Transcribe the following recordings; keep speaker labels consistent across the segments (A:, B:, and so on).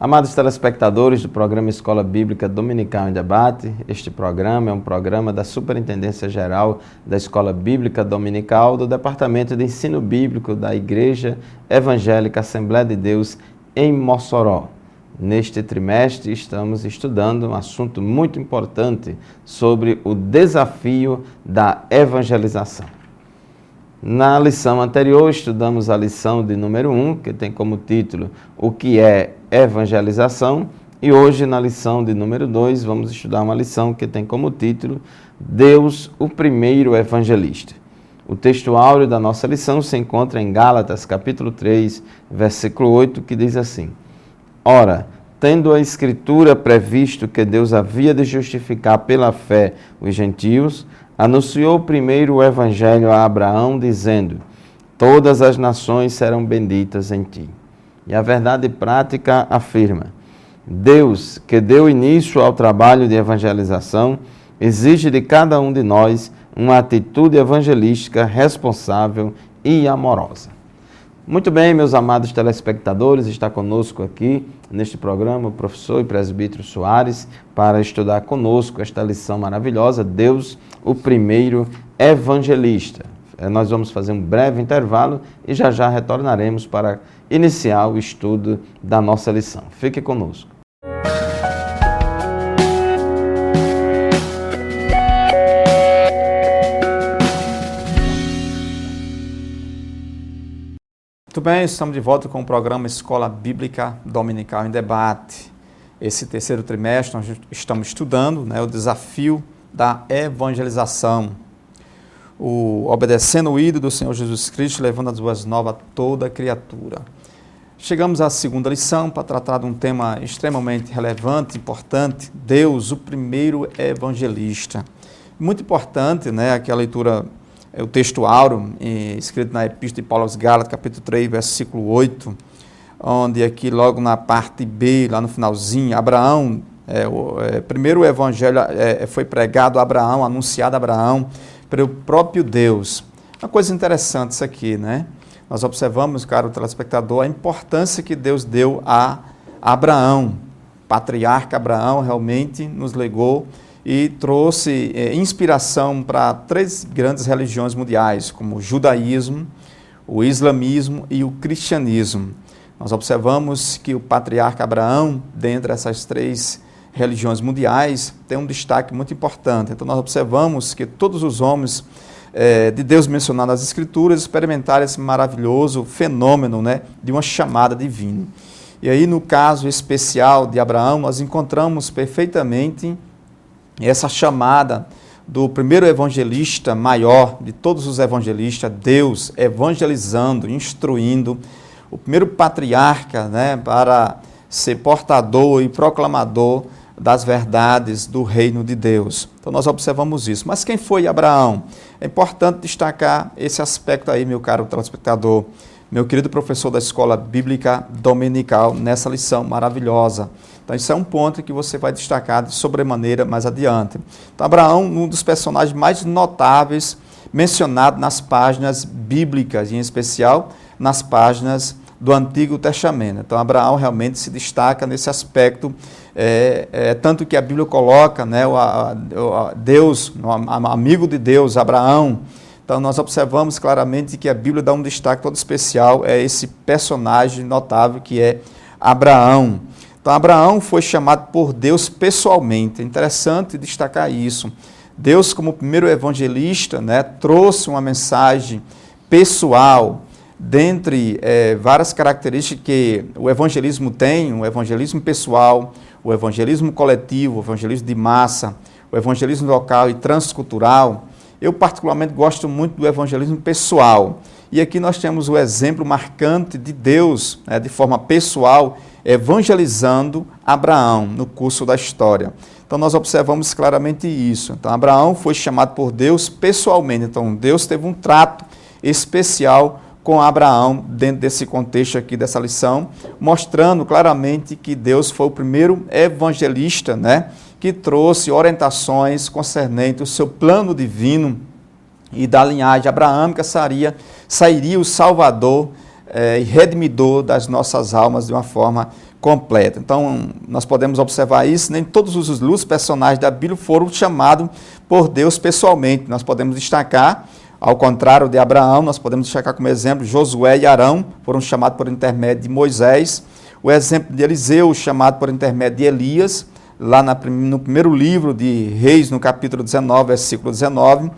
A: Amados telespectadores do programa Escola Bíblica Dominical em Debate, este programa é um programa da Superintendência Geral da Escola Bíblica Dominical do Departamento de Ensino Bíblico da Igreja Evangélica Assembleia de Deus em Mossoró. Neste trimestre estamos estudando um assunto muito importante sobre o desafio da evangelização. Na lição anterior, estudamos a lição de número 1, que tem como título O que é evangelização, e hoje, na lição de número 2, vamos estudar uma lição que tem como título Deus, o primeiro evangelista. O texto áureo da nossa lição se encontra em Gálatas, capítulo 3, versículo 8, que diz assim: Ora, tendo a Escritura previsto que Deus havia de justificar pela fé os gentios, anunciou primeiro o Evangelho a Abraão, dizendo: Todas as nações serão benditas em ti. E a verdade prática afirma: Deus, que deu início ao trabalho de evangelização, exige de cada um de nós uma atitude evangelística responsável e amorosa. Muito bem, meus amados telespectadores, está conosco aqui neste programa o professor e presbítero Soares para estudar conosco esta lição maravilhosa, Deus, o primeiro evangelista. Nós vamos fazer um breve intervalo e já retornaremos para iniciar o estudo da nossa lição. Fique conosco.
B: Muito bem, estamos de volta com o programa Escola Bíblica Dominical em Debate. Esse terceiro trimestre nós estamos estudando o desafio da evangelização, obedecendo o ídolo do Senhor Jesus Cristo, levando as boas novas a toda criatura. Chegamos à segunda lição para tratar de um tema extremamente relevante, importante, Deus, o primeiro evangelista. Muito importante, aqui a leitura, o texto áureo, escrito na Epístola de Paulo aos Gálatas, capítulo 3, versículo 8, onde aqui logo na parte B, lá no finalzinho, Abraão, primeiro o evangelho foi pregado a Abraão, anunciado a Abraão, pelo próprio Deus. Uma coisa interessante isso aqui, Nós observamos, caro telespectador, a importância que Deus deu a Abraão. O patriarca Abraão realmente nos legou e trouxe inspiração para três grandes religiões mundiais, como o judaísmo, o islamismo e o cristianismo. Nós observamos que o patriarca Abraão, dentre essas três religiões mundiais, tem um destaque muito importante. Então nós observamos que todos os homens de Deus mencionados nas Escrituras experimentaram esse maravilhoso fenômeno de uma chamada divina. E aí no caso especial de Abraão, nós encontramos perfeitamente essa chamada do primeiro evangelista maior de todos os evangelistas, Deus evangelizando, instruindo, o primeiro patriarca para ser portador e proclamador das verdades do reino de Deus. Então nós observamos isso. Mas quem foi Abraão? É importante destacar esse aspecto aí, meu caro telespectador, meu querido professor da Escola Bíblica Dominical, nessa lição maravilhosa. Então isso é um ponto que você vai destacar de sobremaneira mais adiante. Então Abraão, um dos personagens mais notáveis mencionado nas páginas bíblicas, em especial nas páginas do Antigo Testamento. Então Abraão realmente se destaca nesse aspecto, tanto que a Bíblia coloca Deus, amigo de Deus, Abraão. Então nós observamos claramente que a Bíblia dá um destaque todo especial a esse personagem notável que é Abraão. Então Abraão foi chamado por Deus pessoalmente, é interessante destacar isso. Deus, como primeiro evangelista, trouxe uma mensagem pessoal, dentre várias características que o evangelismo tem, o evangelismo pessoal, o evangelismo coletivo, o evangelismo de massa, o evangelismo local e transcultural. Eu particularmente gosto muito do evangelismo pessoal. E aqui nós temos o exemplo marcante de Deus, de forma pessoal, evangelizando Abraão no curso da história. Então nós observamos claramente isso. Então Abraão foi chamado por Deus pessoalmente. Então Deus teve um trato especial com Abraão dentro desse contexto aqui dessa lição, mostrando claramente que Deus foi o primeiro evangelista, que trouxe orientações concernentes ao seu plano divino e da linhagem abraâmica sairia o Salvador e redimidor das nossas almas de uma forma completa. Então, nós podemos observar isso, nem todos os personagens da Bíblia foram chamados por Deus pessoalmente. Nós podemos destacar, ao contrário de Abraão, nós podemos destacar como exemplo Josué e Arão, foram chamados por intermédio de Moisés. O exemplo de Eliseu, chamado por intermédio de Elias, lá no primeiro livro de Reis, no capítulo 19, versículo 19.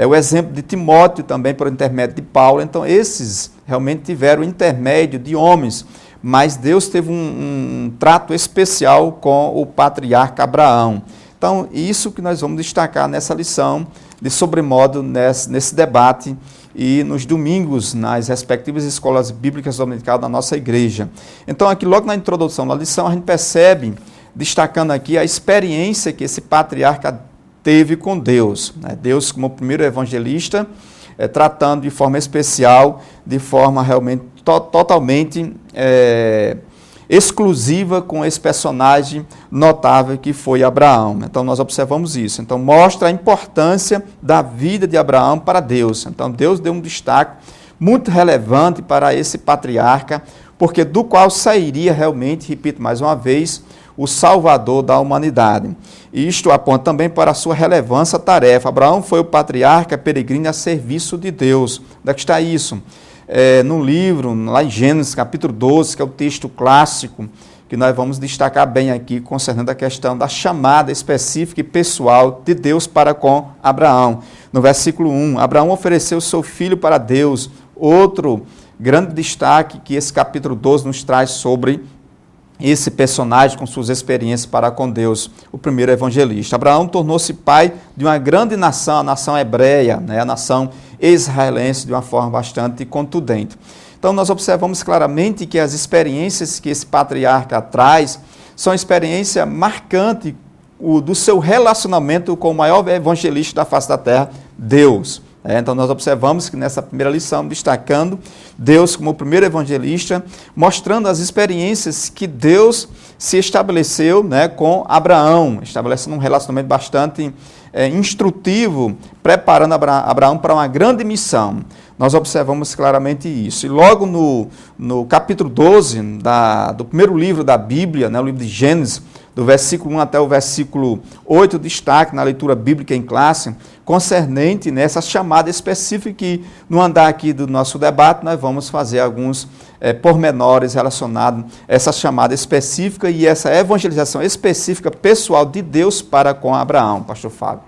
B: O exemplo de Timóteo, também por intermédio de Paulo. Então, esses realmente tiveram intermédio de homens, mas Deus teve um trato especial com o patriarca Abraão. Então, isso que nós vamos destacar nessa lição, de sobremodo nesse debate e nos domingos, nas respectivas escolas bíblicas dominicais da nossa igreja. Então, aqui logo na introdução da lição, a gente percebe, destacando aqui a experiência que esse patriarca teve com Deus. Deus como primeiro evangelista, tratando de forma especial, de forma realmente totalmente exclusiva com esse personagem notável que foi Abraão. Então, nós observamos isso. Então, mostra a importância da vida de Abraão para Deus. Então, Deus deu um destaque muito relevante para esse patriarca, porque do qual sairia realmente, repito mais uma vez, o Salvador da humanidade. E isto aponta também para a sua relevância tarefa. Abraão foi o patriarca peregrino a serviço de Deus. Onde é que está isso? No livro, lá em Gênesis, capítulo 12, que é o texto clássico, que nós vamos destacar bem aqui, concernendo a questão da chamada específica e pessoal de Deus para com Abraão. No versículo 1, Abraão ofereceu seu filho para Deus. Outro grande destaque que esse capítulo 12 nos traz sobre esse personagem com suas experiências para com Deus, o primeiro evangelista. Abraão tornou-se pai de uma grande nação, a nação hebreia, a nação israelense, de uma forma bastante contundente. Então, nós observamos claramente que as experiências que esse patriarca traz são experiências marcantes do seu relacionamento com o maior evangelista da face da terra, Deus. Então, nós observamos que nessa primeira lição, destacando Deus como o primeiro evangelista, mostrando as experiências que Deus se estabeleceu com Abraão, estabelecendo um relacionamento bastante instrutivo, preparando Abraão para uma grande missão. Nós observamos claramente isso. E logo no capítulo 12 do primeiro livro da Bíblia, o livro de Gênesis, do versículo 1 até o versículo 8, destaque na leitura bíblica em classe, concernente nessa chamada específica que, no andar aqui do nosso debate, nós vamos fazer alguns pormenores relacionados a essa chamada específica e essa evangelização específica pessoal de Deus para com Abraão. Pastor Fábio.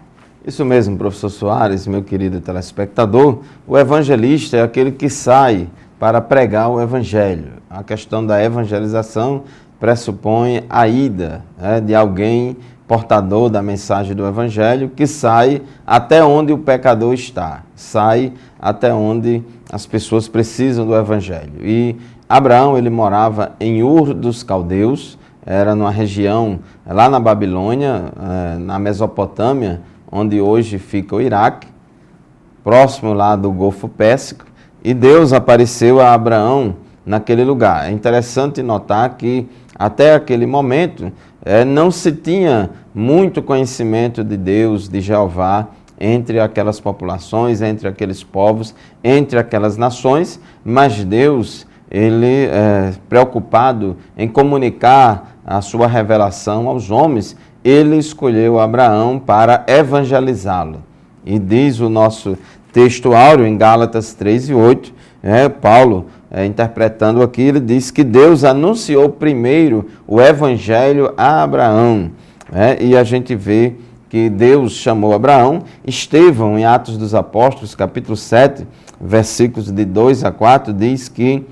A: Isso mesmo, professor Soares, meu querido telespectador. O evangelista é aquele que sai para pregar o evangelho. A questão da evangelização pressupõe a ida de alguém portador da mensagem do evangelho que sai até onde o pecador está, sai até onde as pessoas precisam do evangelho. E Abraão, ele morava em Ur dos Caldeus, era numa região lá na Babilônia, na Mesopotâmia, onde hoje fica o Iraque, próximo lá do Golfo Pérsico, e Deus apareceu a Abraão naquele lugar. É interessante notar que até aquele momento não se tinha muito conhecimento de Deus, de Jeová, entre aquelas populações, entre aqueles povos, entre aquelas nações, mas Deus, ele preocupado em comunicar a sua revelação aos homens, ele escolheu Abraão para evangelizá-lo. E diz o nosso texto áureo em Gálatas 3:8, Paulo, interpretando aqui, ele diz que Deus anunciou primeiro o evangelho a Abraão. E a gente vê que Deus chamou Abraão. Estevão, em Atos dos Apóstolos, capítulo 7, versículos de 2 a 4, diz que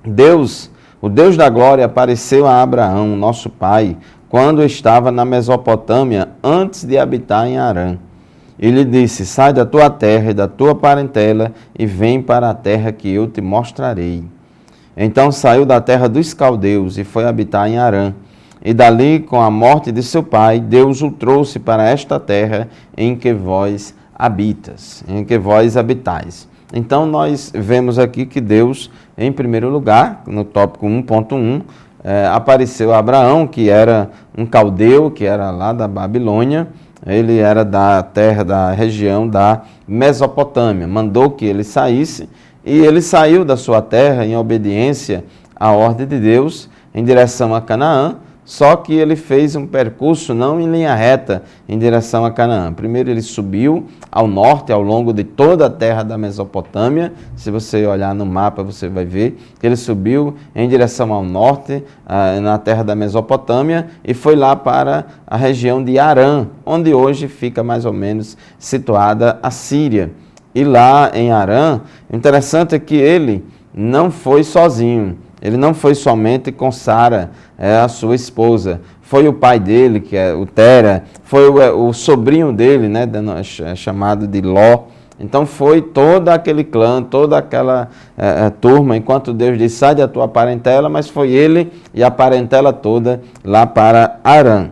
A: Deus, o Deus da glória, apareceu a Abraão, nosso pai, quando estava na Mesopotâmia, antes de habitar em Harã. Ele disse: sai da tua terra e da tua parentela e vem para a terra que eu te mostrarei. Então saiu da terra dos caldeus e foi habitar em Harã. E dali, com a morte de seu pai, Deus o trouxe para esta terra em que vós habitas, em que vós habitais. Então nós vemos aqui que Deus, em primeiro lugar, no tópico 1.1, apareceu a Abraão, que era um caldeu, que era lá da Babilônia. Ele era da terra, da região da Mesopotâmia. Mandou que ele saísse, e ele saiu da sua terra em obediência à ordem de Deus, em direção a Canaã, só que ele fez um percurso não em linha reta em direção a Canaã. Primeiro ele subiu ao norte, ao longo de toda a terra da Mesopotâmia. Se você olhar no mapa, você vai ver que ele subiu em direção ao norte, na terra da Mesopotâmia, e foi lá para a região de Harã, onde hoje fica mais ou menos situada a Síria. E lá em Harã, o interessante é que ele não foi sozinho. Ele não foi somente com Sara, a sua esposa. Foi o pai dele, que é o Tera, foi o sobrinho dele, né, chamado de Ló. Então foi todo aquele clã, toda aquela turma, enquanto Deus disse, sai da tua parentela, mas foi ele e a parentela toda lá para Harã.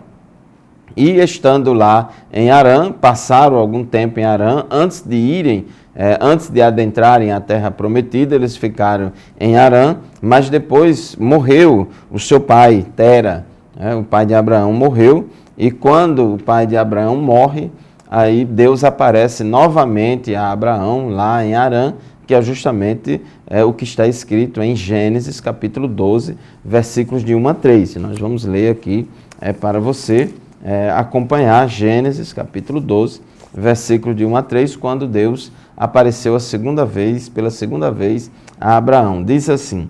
A: E estando lá em Harã, passaram algum tempo em Harã, antes de adentrarem a terra prometida, eles ficaram em Harã, mas depois morreu o seu pai, Tera, o pai de Abraão morreu, e quando o pai de Abraão morre, aí Deus aparece novamente a Abraão lá em Harã, que é justamente o que está escrito em Gênesis capítulo 12, versículos de 1 a 3. Nós vamos ler aqui para você acompanhar Gênesis capítulo 12, versículo de 1 a 3, quando Deus apareceu pela segunda vez a Abraão. Diz assim: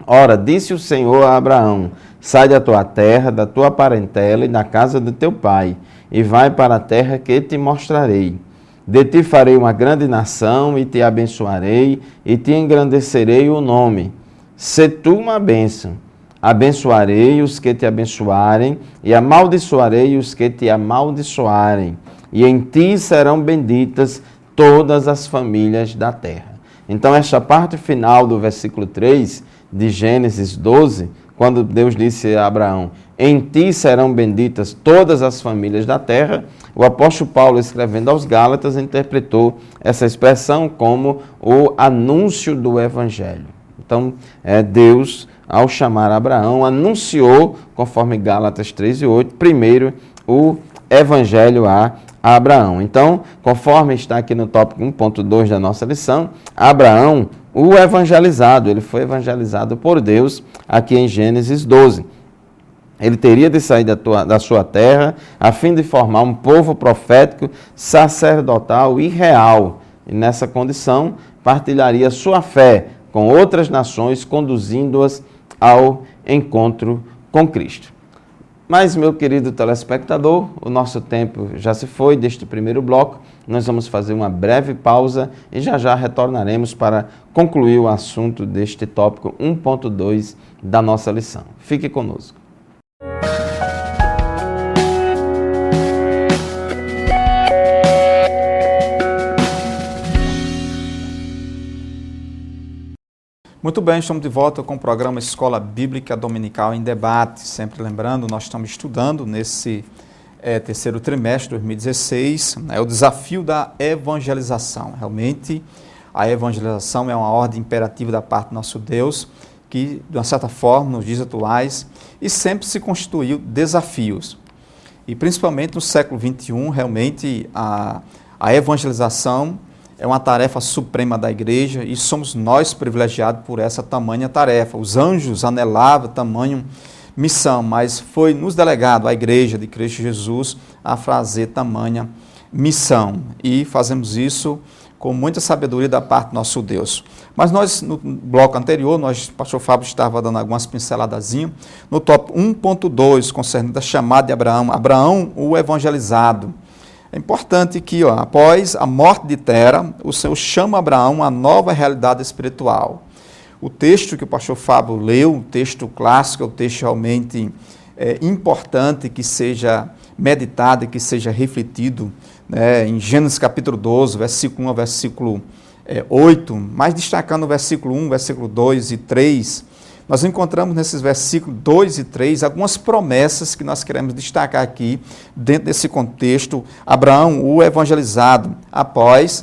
A: Ora, disse o Senhor a Abraão, sai da tua terra, da tua parentela e da casa do teu pai, e vai para a terra que te mostrarei. De ti farei uma grande nação, e te abençoarei, e te engrandecerei o nome. Se tu uma bênção, abençoarei os que te abençoarem, e amaldiçoarei os que te amaldiçoarem. E em ti serão benditas todas as famílias da terra. Então, esta parte final do versículo 3 de Gênesis 12, quando Deus disse a Abraão, em ti serão benditas todas as famílias da terra, o apóstolo Paulo, escrevendo aos Gálatas, interpretou essa expressão como o anúncio do Evangelho. Então, Deus, ao chamar Abraão, anunciou, conforme Gálatas 3:8, primeiro o Evangelho a Abraão. Então, conforme está aqui no tópico 1.2 da nossa lição, Abraão, o evangelizado, ele foi evangelizado por Deus aqui em Gênesis 12. Ele teria de sair da sua terra a fim de formar um povo profético, sacerdotal e real. E nessa condição, partilharia sua fé com outras nações, conduzindo-as ao encontro com Cristo. Mas, meu querido telespectador, o nosso tempo já se foi deste primeiro bloco. Nós vamos fazer uma breve pausa e já retornaremos para concluir o assunto deste tópico 1.2 da nossa lição. Fique conosco.
B: Muito bem, estamos de volta com o programa Escola Bíblica Dominical em Debate. Sempre lembrando, nós estamos estudando nesse terceiro trimestre de 2016, o desafio da evangelização. Realmente, a evangelização é uma ordem imperativa da parte do nosso Deus, que, de uma certa forma, nos dias atuais, e sempre se constituiu desafios. E, principalmente no século XXI, realmente, a evangelização é uma tarefa suprema da igreja e somos nós privilegiados por essa tamanha tarefa. Os anjos anelavam tamanho missão, mas foi nos delegado à igreja de Cristo Jesus a fazer tamanha missão. E fazemos isso com muita sabedoria da parte do nosso Deus. Mas nós, no bloco anterior, o pastor Fábio estava dando algumas pinceladazinhas, no tópico 1.2, concernente a chamada de Abraão, Abraão o evangelizado. É importante que, após a morte de Tera, o Senhor chama Abraão a nova realidade espiritual. O texto que o pastor Fábio leu, um texto clássico, é um texto realmente importante que seja meditado e que seja refletido, né, em Gênesis capítulo 12, versículo 1 ao versículo 8, mas destacando o versículo 1, versículo 2 e 3, nós encontramos nesses versículos 2 e 3 algumas promessas que nós queremos destacar aqui, dentro desse contexto, Abraão, o evangelizado, após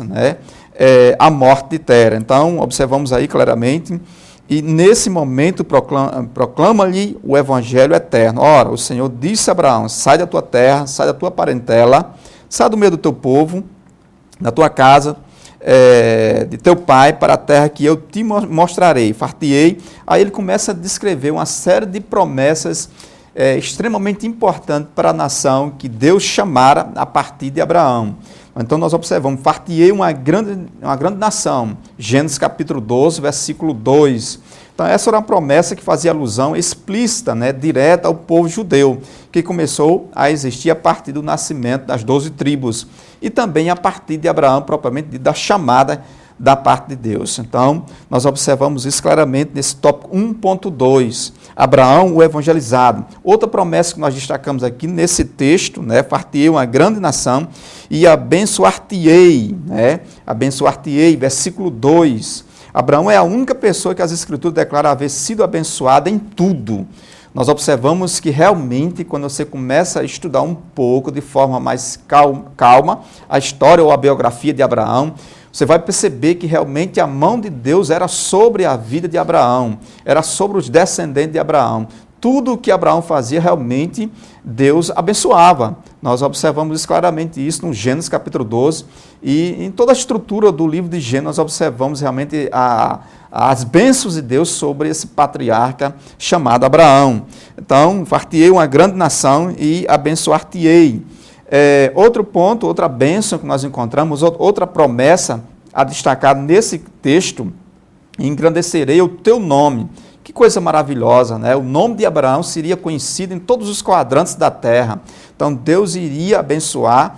B: a morte de Tera. Então, observamos aí claramente, e nesse momento proclama-lhe o evangelho eterno. Ora, o Senhor disse a Abraão, sai da tua terra, sai da tua parentela, sai do meio do teu povo, da tua casa, de teu pai para a terra que eu te mostrarei, far-te-ei. Aí ele começa a descrever uma série de promessas extremamente importantes para a nação que Deus chamara a partir de Abraão. Então nós observamos, far-te-ei uma grande nação, Gênesis capítulo 12, versículo 2. Então essa era uma promessa que fazia alusão explícita, direta ao povo judeu, que começou a existir a partir do nascimento das 12 tribos e também a partir de Abraão, propriamente da chamada da parte de Deus. Então nós observamos isso claramente nesse tópico 1.2, Abraão o evangelizado. Outra promessa que nós destacamos aqui nesse texto, far-te-ei uma grande nação e abençoar-te-ei, abençoar-te-ei, versículo 2. Abraão é a única pessoa que as Escrituras declaram haver sido abençoada em tudo. Nós observamos que realmente, quando você começa a estudar um pouco, de forma mais calma, a história ou a biografia de Abraão, você vai perceber que realmente a mão de Deus era sobre a vida de Abraão, era sobre os descendentes de Abraão. Tudo o que Abraão fazia, realmente, Deus abençoava. Nós observamos claramente isso no Gênesis capítulo 12, e em toda a estrutura do livro de Gênesis, nós observamos realmente as bênçãos de Deus sobre esse patriarca chamado Abraão. Então, far-te-ei uma grande nação e abençoar-te-ei. Outro ponto, outra bênção que nós encontramos, outra promessa a destacar nesse texto, engrandecerei o teu nome. Que coisa maravilhosa, O nome de Abraão seria conhecido em todos os quadrantes da terra. Então, Deus iria abençoar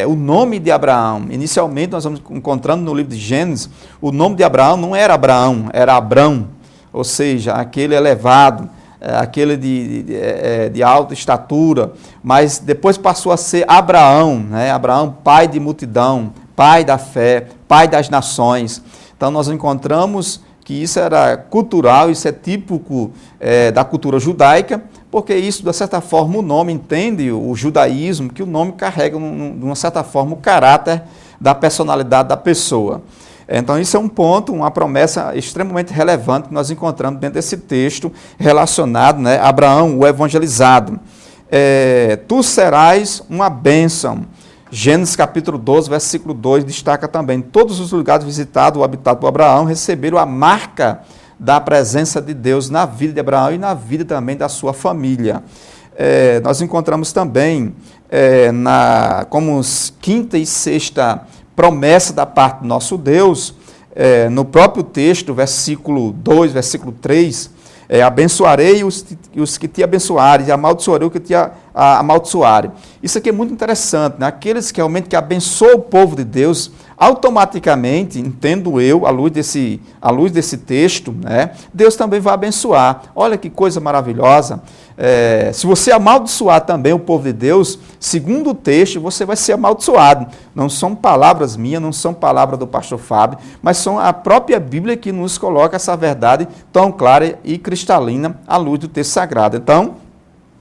B: o nome de Abraão. Inicialmente, nós vamos encontrando no livro de Gênesis, o nome de Abraão não era Abraão, era Abrão, ou seja, aquele elevado, aquele de alta estatura, mas depois passou a ser Abraão, Abraão, pai de multidão, pai da fé, pai das nações. Então, nós encontramos que isso era cultural, isso é típico da cultura judaica, porque isso, de certa forma, o nome entende, o judaísmo, que o nome carrega, de uma certa forma, o caráter da personalidade da pessoa. Então, isso é um ponto, uma promessa extremamente relevante que nós encontramos dentro desse texto relacionado, Abraão, o evangelizado. Tu serás uma bênção. Gênesis capítulo 12, versículo 2, destaca também, todos os lugares visitados ou habitados por Abraão receberam a marca da presença de Deus na vida de Abraão e na vida também da sua família. Nós encontramos também, como quinta e sexta promessa da parte do nosso Deus, no próprio texto, versículo 2, versículo 3, abençoarei os que te abençoarem, e amaldiçoarei os que te amaldiçoarem. Isso aqui é muito interessante, Aqueles que realmente abençoam o povo de Deus, automaticamente, entendo eu, à luz desse texto, Deus também vai abençoar. Olha que coisa maravilhosa. Se você amaldiçoar também o povo de Deus, segundo o texto, você vai ser amaldiçoado. Não são palavras minhas, não são palavras do pastor Fábio, mas são a própria Bíblia que nos coloca essa verdade tão clara e cristalina à luz do texto sagrado. Então,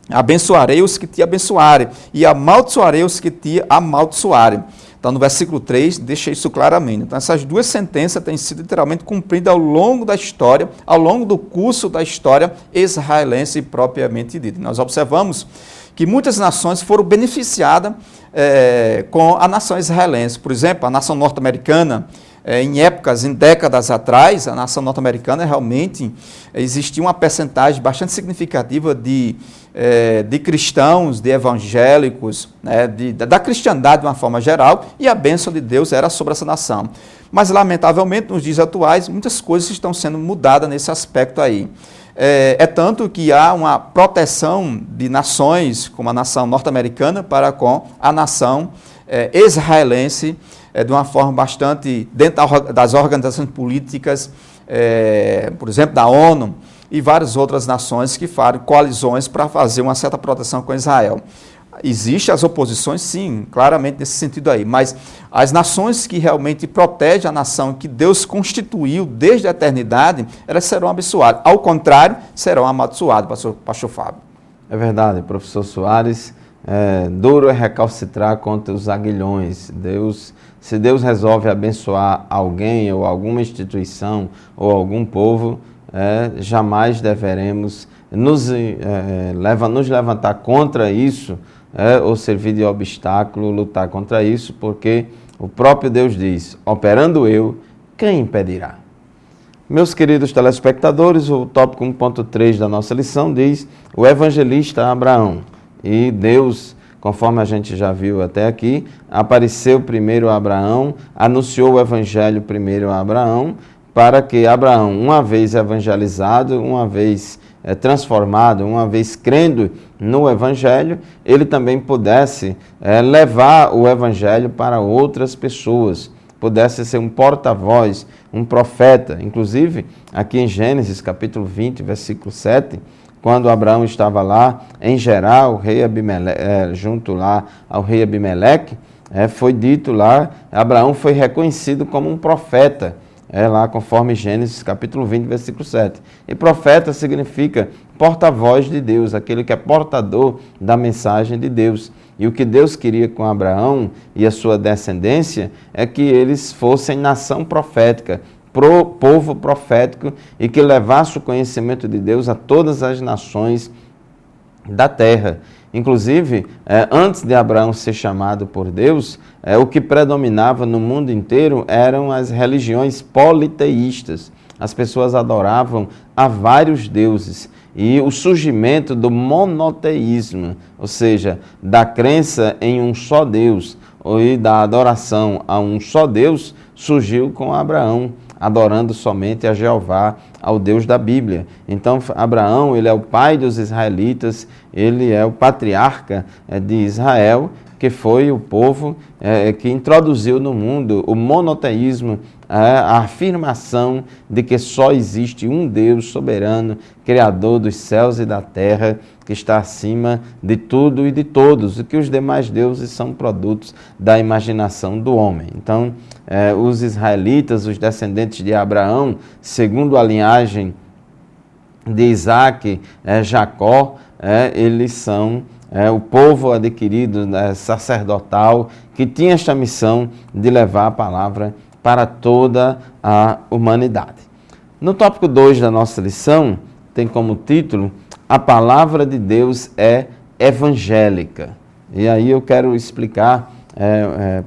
B: abençoarei os que te abençoarem e amaldiçoarei os que te amaldiçoarem. Então, no versículo 3, deixa isso claramente. Então, essas duas sentenças têm sido literalmente cumpridas ao longo da história, ao longo do curso da história israelense propriamente dita. Nós observamos que muitas nações foram beneficiadas com a nação israelense. Por exemplo, a nação norte-americana, em décadas atrás, a nação norte-americana realmente existia uma percentagem bastante significativa de cristãos, de evangélicos, da cristandade de uma forma geral, e a bênção de Deus era sobre essa nação. Mas, lamentavelmente, nos dias atuais, muitas coisas estão sendo mudadas nesse aspecto aí. Tanto que há uma proteção de nações, como a nação norte-americana, para com a nação israelense, de uma forma bastante, dentro das organizações políticas, por exemplo, da ONU, e várias outras nações que fazem coalizões para fazer uma certa proteção com Israel. Existem as oposições, sim, claramente nesse sentido aí, mas as nações que realmente protegem a nação que Deus constituiu desde a eternidade, elas serão abençoadas. Ao contrário, serão amaldiçoadas, pastor Fábio.
A: É verdade, professor Soares. Duro é recalcitrar contra os aguilhões. Se Deus resolve abençoar alguém ou alguma instituição ou algum povo, jamais deveremos nos levantar contra isso, ou servir de obstáculo, lutar contra isso, porque O próprio Deus diz: operando eu, quem impedirá? Meus queridos telespectadores, o tópico 1.3 da nossa lição diz: o evangelista Abraão. E Deus, conforme a gente já viu até aqui, apareceu primeiro a Abraão, anunciou o evangelho primeiro a Abraão, para que Abraão, uma vez evangelizado, uma vez transformado, uma vez crendo no evangelho, ele também pudesse levar o evangelho para outras pessoas, pudesse ser um porta-voz, um profeta. Inclusive, aqui em Gênesis, capítulo 20, versículo 7, quando Abraão estava lá em Gerar, o rei Abimeleque, junto lá ao rei Abimeleque, foi dito lá, Abraão foi reconhecido como um profeta, lá conforme Gênesis capítulo 20, versículo 7. E profeta significa porta-voz de Deus, aquele que é portador da mensagem de Deus. E o que Deus queria com Abraão e a sua descendência é que eles fossem nação profética, povo profético, e que levasse o conhecimento de Deus a todas as nações da terra. Inclusive, antes de Abraão ser chamado por Deus, o que predominava no mundo inteiro eram as religiões politeístas. As pessoas adoravam a vários deuses. E o surgimento do monoteísmo, ou seja, da crença em um só Deus, e da adoração a um só Deus, surgiu com Abraão, adorando somente a Jeová, ao Deus da Bíblia. Então, Abraão, ele é o pai dos israelitas, ele é o patriarca de Israel, que foi o povo que introduziu no mundo o monoteísmo, a afirmação de que só existe um Deus soberano, criador dos céus e da terra, que está acima de tudo e de todos, e que os demais deuses são produtos da imaginação do homem. Então, os israelitas, os descendentes de Abraão, segundo a linhagem de Isaac, Jacó, eles são o povo adquirido, sacerdotal, que tinha esta missão de levar a palavra para toda a humanidade. No tópico 2 da nossa lição, tem como título: a palavra de Deus é evangélica. E aí eu quero explicar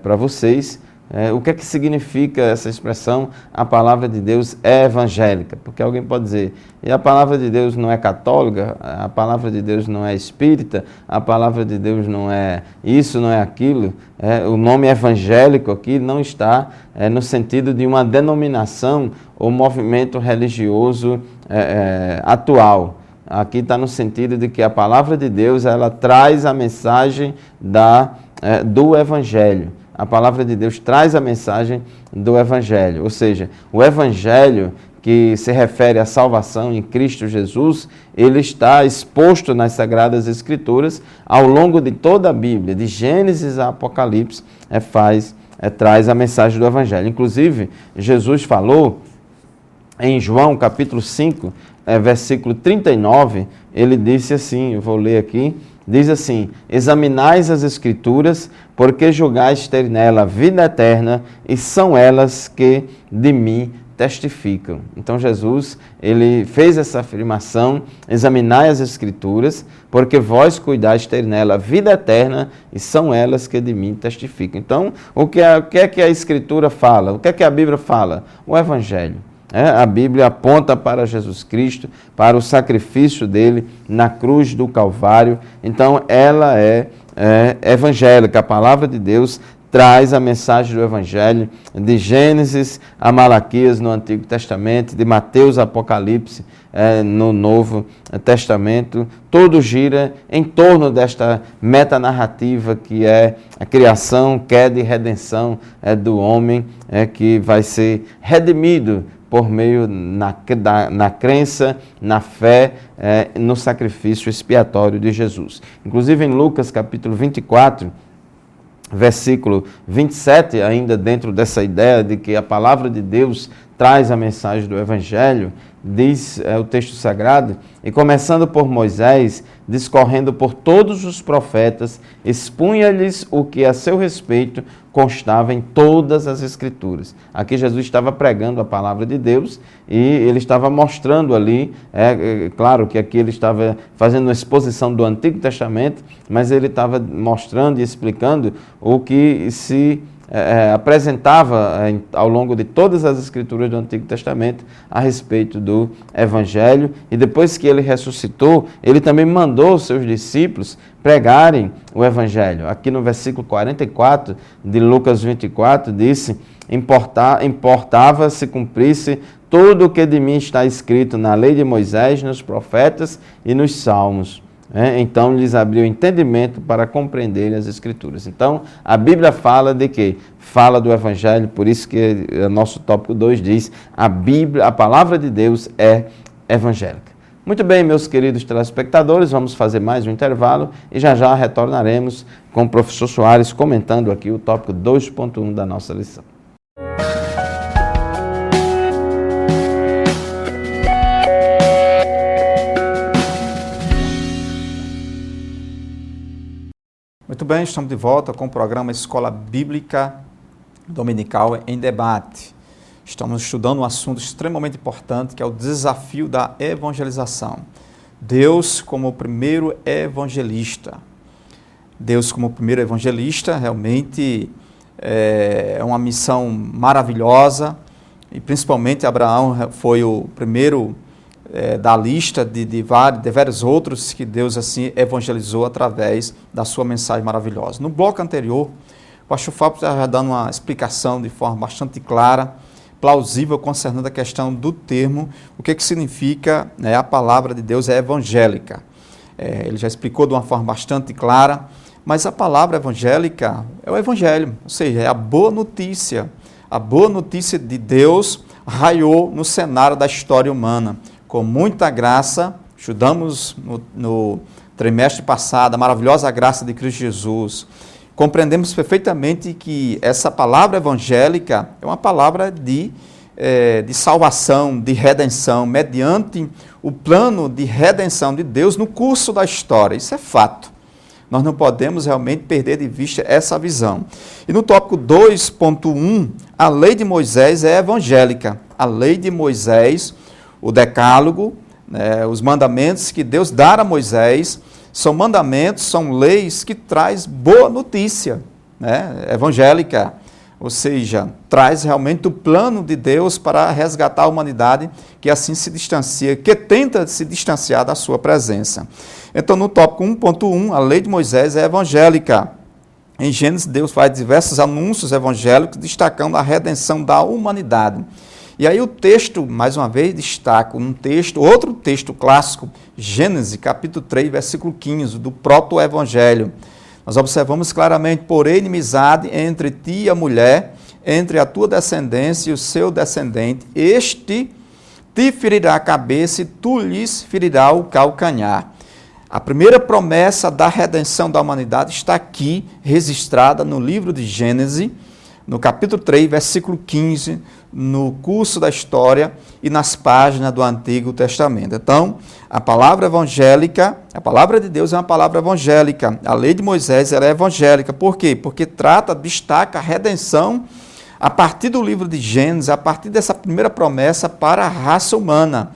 A: para vocês o que é que significa essa expressão, a palavra de Deus é evangélica. Porque alguém pode dizer, e a palavra de Deus não é católica, a palavra de Deus não é espírita, a palavra de Deus não é isso, não é aquilo. O nome evangélico aqui não está no sentido de uma denominação ou movimento religioso atual. Aqui está no sentido de que a palavra de Deus, ela traz a mensagem do evangelho. A palavra de Deus traz a mensagem do evangelho, ou seja, o evangelho que se refere à salvação em Cristo Jesus, ele está exposto nas Sagradas Escrituras ao longo de toda a Bíblia, de Gênesis a Apocalipse, traz a mensagem do evangelho. Inclusive, Jesus falou em João capítulo 5, versículo 39, ele disse assim, eu vou ler aqui, diz assim: examinais as Escrituras, porque julgais ter nela vida eterna, e são elas que de mim testificam. Então Jesus, ele fez essa afirmação: examinai as Escrituras, porque vós cuidais ter nela vida eterna, e são elas que de mim testificam. Então, o que é que a Escritura fala? O que é que a Bíblia fala? O Evangelho. A Bíblia aponta para Jesus Cristo, para o sacrifício dele na cruz do Calvário. Então, ela é evangélica. A palavra de Deus traz a mensagem do Evangelho de Gênesis a Malaquias no Antigo Testamento, de Mateus a Apocalipse no Novo Testamento. Tudo gira em torno desta metanarrativa que é a criação, queda e redenção do homem, que vai ser redimido por meio na crença, na fé, no sacrifício expiatório de Jesus. Inclusive em Lucas capítulo 24, versículo 27, ainda dentro dessa ideia de que a palavra de Deus traz a mensagem do Evangelho, diz o texto sagrado: e começando por Moisés, discorrendo por todos os profetas, expunha-lhes o que a seu respeito constava em todas as Escrituras. Aqui Jesus estava pregando a palavra de Deus e ele estava mostrando ali, claro que aqui ele estava fazendo uma exposição do Antigo Testamento, mas ele estava mostrando e explicando o que se apresentava ao longo de todas as escrituras do Antigo Testamento a respeito do Evangelho, e depois que ele ressuscitou, ele também mandou os seus discípulos pregarem o Evangelho. Aqui no versículo 44 de Lucas 24, disse: importava se cumprisse tudo o que de mim está escrito na lei de Moisés, nos profetas e nos salmos. Então lhes abriu entendimento para compreender as Escrituras. Então a Bíblia fala de quê? Fala do Evangelho, por isso que o nosso tópico 2 diz: a palavra de Deus é evangélica. Muito bem, meus queridos telespectadores, vamos fazer mais um intervalo e já retornaremos com o professor Soares comentando aqui o tópico 2.1 da nossa lição.
B: Muito bem, estamos de volta com o programa Escola Bíblica Dominical em Debate. Estamos estudando um assunto extremamente importante, que é o desafio da evangelização. Deus como o primeiro evangelista. Deus como o primeiro evangelista realmente é uma missão maravilhosa, e principalmente Abraão foi o primeiro da lista de vários outros que Deus assim evangelizou através da sua mensagem maravilhosa. No bloco anterior, o pastor Fábio está dando uma explicação de forma bastante clara, plausível, concernendo a questão do termo, o que significa a palavra de Deus é evangélica. Ele já explicou de uma forma bastante clara, mas a palavra evangélica é o evangelho, ou seja, é a boa notícia. A boa notícia de Deus raiou no cenário da história humana. Com muita graça, estudamos no trimestre passado a maravilhosa graça de Cristo Jesus. Compreendemos perfeitamente que essa palavra evangélica é uma palavra de salvação, de redenção, mediante o plano de redenção de Deus no curso da história. Isso é fato. Nós não podemos realmente perder de vista essa visão. E no tópico 2.1, a lei de Moisés é evangélica. A lei de Moisés, o decálogo, os mandamentos que Deus dá a Moisés, são mandamentos, são leis que traz boa notícia, evangélica, ou seja, traz realmente o plano de Deus para resgatar a humanidade que assim se distancia, que tenta se distanciar da sua presença. Então, no tópico 1.1, a lei de Moisés é evangélica. Em Gênesis, Deus faz diversos anúncios evangélicos destacando a redenção da humanidade. E aí o texto, mais uma vez, destaca outro texto clássico, Gênesis, capítulo 3, versículo 15, do proto-evangelho. Nós observamos claramente: porém, inimizade entre ti e a mulher, entre a tua descendência e o seu descendente, este te ferirá a cabeça e tu lhes ferirá o calcanhar. A primeira promessa da redenção da humanidade está aqui, registrada no livro de Gênesis, no capítulo 3, versículo 15, no curso da história e nas páginas do Antigo Testamento. Então, a palavra evangélica, a palavra de Deus é uma palavra evangélica. A lei de Moisés ela é evangélica. Por quê? Porque destaca a redenção a partir do livro de Gênesis, a partir dessa primeira promessa para a raça humana.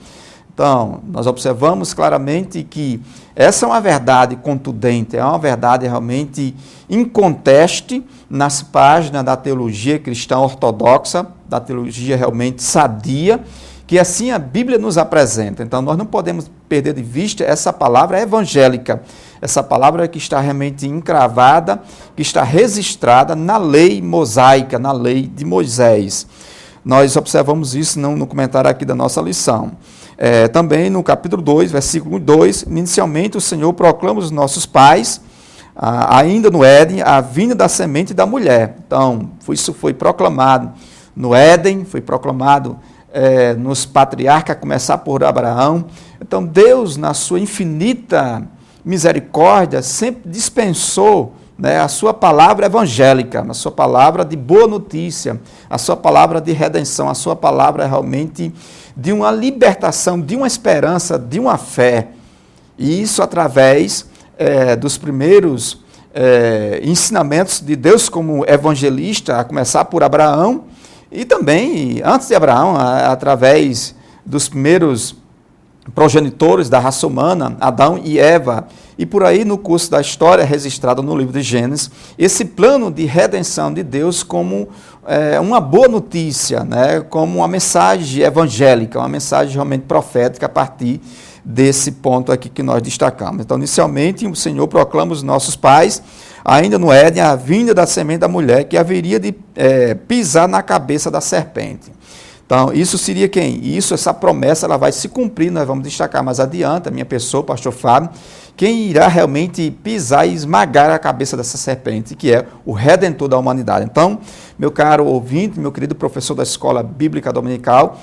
B: Então, nós observamos claramente que essa é uma verdade contundente, é uma verdade realmente inconteste nas páginas da teologia cristã ortodoxa, da teologia realmente sadia, que assim a Bíblia nos apresenta. Então, nós não podemos perder de vista essa palavra evangélica, essa palavra que está realmente encravada, que está registrada na lei mosaica, na lei de Moisés. Nós observamos isso no comentário aqui da nossa lição. Também no capítulo 2, versículo 2, inicialmente o Senhor proclama aos nossos pais, ainda no Éden, a vinda da semente da mulher. Então, isso foi proclamado no Éden, foi proclamado nos patriarcas, a começar por Abraão. Então, Deus, na sua infinita misericórdia, sempre dispensou a sua palavra evangélica, a sua palavra de boa notícia, a sua palavra de redenção, a sua palavra realmente de uma libertação, de uma esperança, de uma fé. E isso através dos primeiros ensinamentos de Deus como evangelista, a começar por Abraão, e também, antes de Abraão, através dos primeiros progenitores da raça humana, Adão e Eva, e por aí no curso da história registrada no livro de Gênesis, esse plano de redenção de Deus como uma boa notícia, né? Como uma mensagem evangélica, uma mensagem realmente profética a partir desse ponto aqui que nós destacamos. Então, inicialmente, o Senhor proclama aos nossos pais, ainda no Éden, a vinda da semente da mulher, que haveria de pisar na cabeça da serpente. Então, isso seria quem? Essa promessa, ela vai se cumprir, nós vamos destacar mais adiante, a minha pessoa, o pastor Fábio, quem irá realmente pisar e esmagar a cabeça dessa serpente, que é o Redentor da humanidade. Então, meu caro ouvinte, meu querido professor da Escola Bíblica Dominical,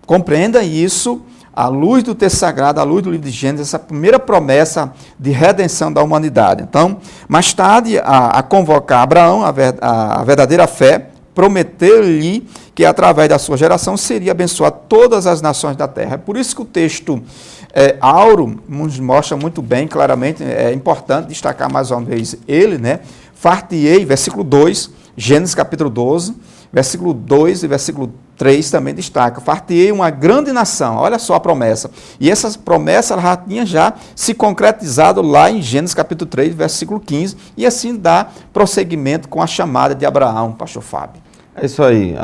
B: compreenda isso, à luz do texto sagrado, à luz do livro de Gênesis, essa primeira promessa de redenção da humanidade. Então, mais tarde, a convocar Abraão, a verdadeira fé, prometeu-lhe que através da sua geração seria abençoar todas as nações da terra. É por isso que o texto áureo nos mostra muito bem, claramente, é importante destacar mais uma vez ele, né? Fartiei, versículo 2, Gênesis capítulo 12, versículo 2 e versículo 3 também destaca, fartiei uma grande nação, olha só a promessa. E essa promessa ela já tinha se concretizado lá em Gênesis capítulo 3, versículo 15, e assim dá prosseguimento com a chamada de Abraão, pastor Fábio.
A: É isso aí,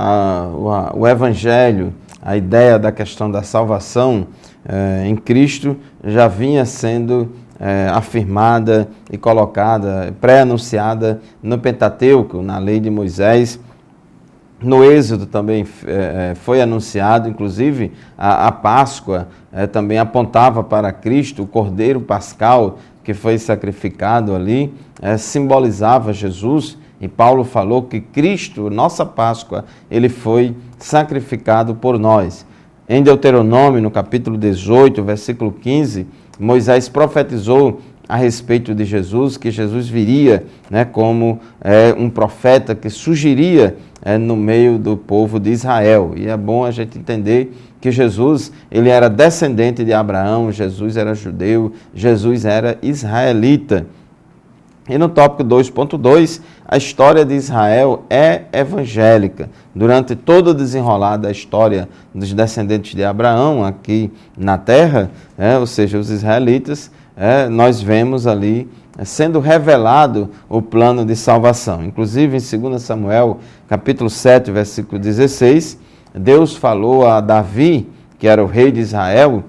A: o Evangelho, a ideia da questão da salvação em Cristo já vinha sendo afirmada e colocada, pré-anunciada no Pentateuco, na lei de Moisés. No Êxodo também foi anunciado, inclusive a Páscoa também apontava para Cristo, o Cordeiro Pascal que foi sacrificado ali, simbolizava Jesus, e Paulo falou que Cristo, nossa Páscoa, ele foi sacrificado por nós. Em Deuteronômio, no capítulo 18, versículo 15, Moisés profetizou a respeito de Jesus, que Jesus viria como um profeta que surgiria no meio do povo de Israel. E é bom a gente entender que Jesus, ele era descendente de Abraão, Jesus era judeu, Jesus era israelita. E no tópico 2.2, a história de Israel é evangélica. Durante todo o desenrolar da história dos descendentes de Abraão aqui na terra, ou seja, os israelitas, nós vemos ali sendo revelado o plano de salvação. Inclusive, em 2 Samuel, capítulo 7, versículo 16, Deus falou a Davi, que era o rei de Israel,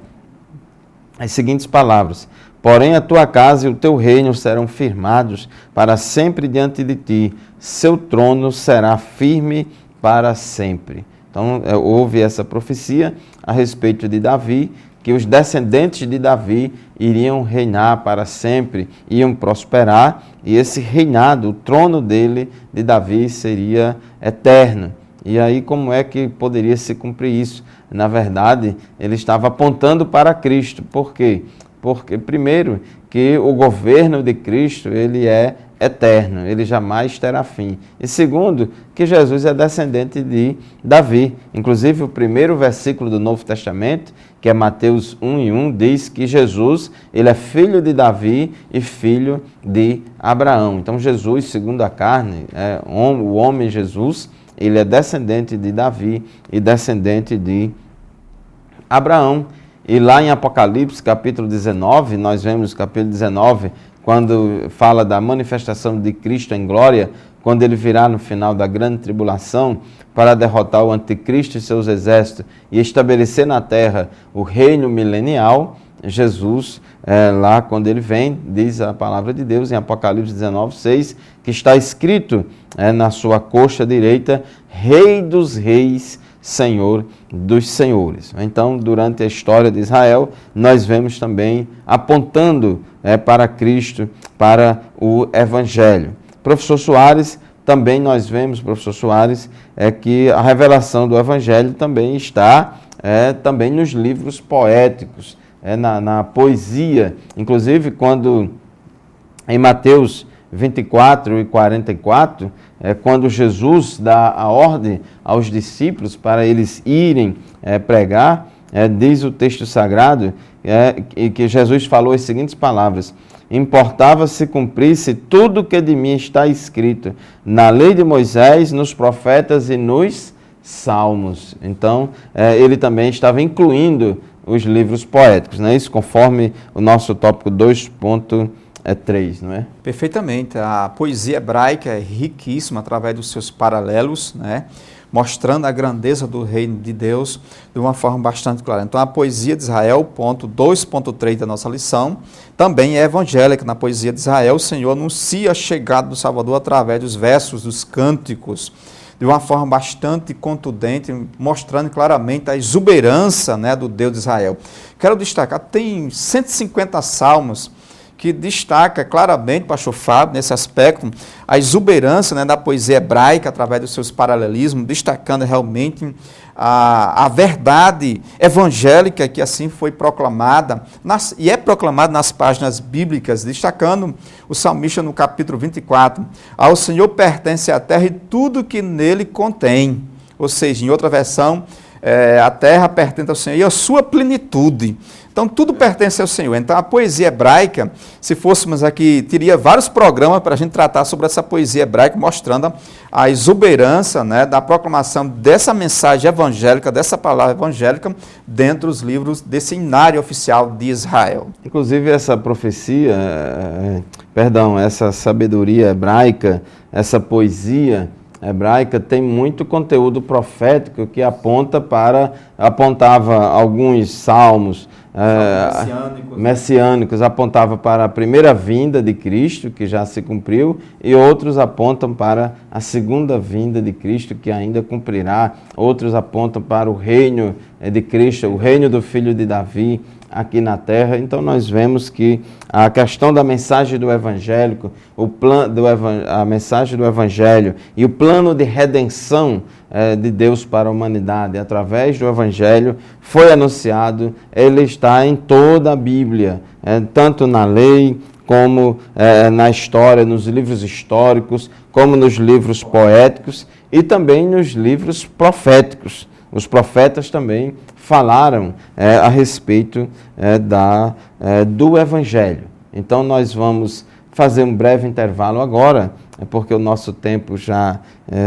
A: as seguintes palavras: porém a tua casa e o teu reino serão firmados para sempre diante de ti, seu trono será firme para sempre. Então, houve essa profecia a respeito de Davi, que os descendentes de Davi iriam reinar para sempre, iam prosperar, e esse reinado, o trono dele, de Davi, seria eterno. E aí, como é que poderia se cumprir isso? Na verdade, ele estava apontando para Cristo. Por quê? Porque, primeiro, que o governo de Cristo, ele é eterno, ele jamais terá fim. E segundo, que Jesus é descendente de Davi. Inclusive, o primeiro versículo do Novo Testamento, que é Mateus 1:1, diz que Jesus, ele é filho de Davi e filho de Abraão. Então, Jesus, segundo a carne, o homem Jesus, ele é descendente de Davi e descendente de Abraão. E lá em Apocalipse, capítulo 19, nós vemos capítulo 19, quando fala da manifestação de Cristo em glória, quando ele virá no final da grande tribulação para derrotar o anticristo e seus exércitos e estabelecer na terra o reino milenial. Jesus, lá quando ele vem, diz a palavra de Deus em Apocalipse 19:6, que está escrito na sua coxa direita, Rei dos Reis, Senhor dos Senhores. Então, durante a história de Israel, nós vemos também apontando para Cristo, para o Evangelho. Professor Soares, também nós vemos, professor Soares, que a revelação do Evangelho também está também nos livros poéticos, na poesia. Inclusive, quando em Mateus 24 e 44, quando Jesus dá a ordem aos discípulos para eles irem pregar, diz o texto sagrado que Jesus falou as seguintes palavras: importava se cumprisse tudo o que de mim está escrito na lei de Moisés, nos profetas e nos salmos. Então, ele também estava incluindo os livros poéticos, não é isso? Conforme o nosso tópico 2.3, não é?
B: Perfeitamente. A poesia hebraica é riquíssima através dos seus paralelos, né? Mostrando a grandeza do reino de Deus de uma forma bastante clara. Então, a poesia de Israel, ponto 2.3 da nossa lição, também é evangélica. Na poesia de Israel, o Senhor anuncia a chegada do Salvador através dos versos, dos cânticos, de uma forma bastante contundente, mostrando claramente a exuberância, né, do Deus de Israel. Quero destacar, tem 150 salmos que destaca claramente, pastor Fábio, nesse aspecto, a exuberância, né, da poesia hebraica, através dos seus paralelismos, destacando realmente a verdade evangélica que assim foi proclamada, e é proclamada nas páginas bíblicas, destacando o salmista no capítulo 24, ao Senhor pertence a terra e tudo que nele contém, ou seja, em outra versão, a terra pertence ao Senhor e a sua plenitude. Então, tudo pertence ao Senhor. Então, a poesia hebraica, se fôssemos aqui, teria vários programas para a gente tratar sobre essa poesia hebraica, mostrando a exuberância, né, da proclamação dessa mensagem evangélica, dessa palavra evangélica, dentro dos livros desse inário oficial de Israel.
A: Inclusive, essa profecia, essa sabedoria hebraica, essa poesia hebraica tem muito conteúdo profético que apontava alguns salmos messiânicos, apontava para a primeira vinda de Cristo, que já se cumpriu, e outros apontam para a segunda vinda de Cristo, que ainda cumprirá, outros apontam para o reino de Cristo, o reino do filho de Davi, aqui na terra. Então nós vemos que a questão da mensagem do evangélico, a mensagem do evangelho e o plano de redenção de Deus para a humanidade através do evangelho foi anunciado, ele está em toda a Bíblia, tanto na lei como na história, nos livros históricos, como nos livros poéticos e também nos livros proféticos. Os profetas também falaram a respeito do Evangelho. Então, nós vamos fazer um breve intervalo agora, porque o nosso tempo já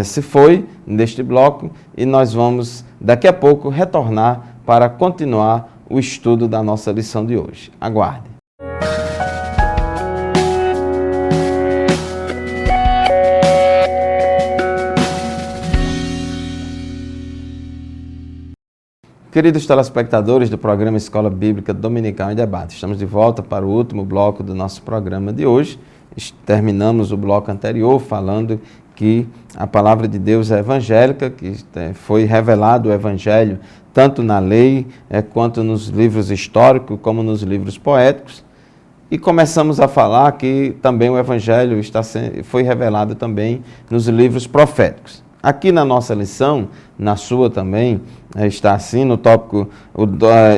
A: se foi neste bloco, e nós vamos, daqui a pouco, retornar para continuar o estudo da nossa lição de hoje. Aguarde. Queridos telespectadores do programa Escola Bíblica Dominical em Debate, estamos de volta para o último bloco do nosso programa de hoje. Terminamos o bloco anterior falando que a palavra de Deus é evangélica, que foi revelado o evangelho tanto na lei quanto nos livros históricos como nos livros poéticos. E começamos a falar que também o evangelho foi revelado também nos livros proféticos. Aqui na nossa lição, na sua também, está assim no tópico,